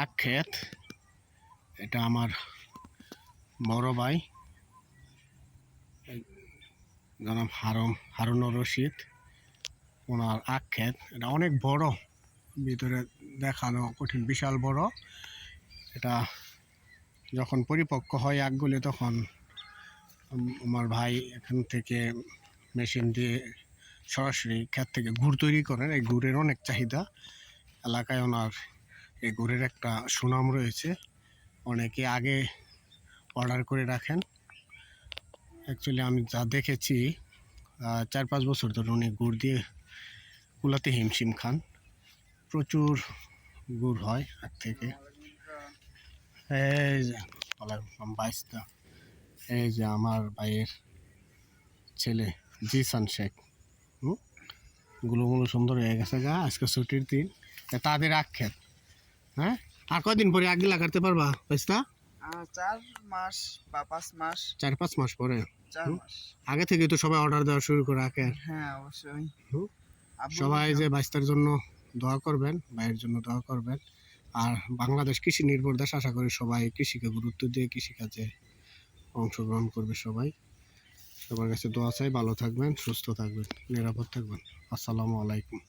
আখ ক্ষেত। এটা আমার বড় ভাই জনাব হারুনুর রশিদ, ওনার আখ ক্ষেত। এটা অনেক বড়, ভিতরে দেখানো কঠিন, বিশাল বড়। এটা যখন পরিপক্ক হয় আখগুলি, তখন আমার ভাই এখান থেকে মেশিন দিয়ে সরাসরি ক্ষেত থেকে গুড় তৈরি করেন। এই গুড়ের অনেক চাহিদা এলাকায়, ওনার এই গুড়ের একটা সুনাম রয়েছে। অনেকে আগে অর্ডার করে রাখেন। অ্যাকচুয়ালি আমি যা দেখেছি, 4-5 বছর ধরে উনি গুড় দিয়ে কুলাতে হিমশিম খান। প্রচুর গুড় হয় আগ থেকে। এই যে বাইশটা, এই যে আমার ভাইয়ের ছেলে জিসান শেখ। গুলো সুন্দর হয়ে গেছে গা, আজকে ছুটির দিন। তাদের আখ ক্ষেত। হ্যাঁ, আর কয়দিন পরে আগ লাগাতে পারবা বাইশটা? 4 মাস বা 5 মাস। 4-5 মাস পরে। 4 মাস আগে থেকে তো সবাই অর্ডার দেওয়া শুরু করে আখের। হ্যাঁ, অবশ্যই। সবাই যে বাইশটার জন্য দোয়া করবেন, ভাইয়ের জন্য দোয়া করবেন। আর বাংলাদেশ কৃষি নির্ভর দেশ, আশা করি সবাই কৃষিকে গুরুত্ব দিয়ে কৃষিকাজে অংশগ্রহণ করবে। সবার কাছে দোয়া চাই, ভালো থাকবেন, সুস্থ থাকবেন, নিরাপদ থাকবেন। আসসালামু আলাইকুম।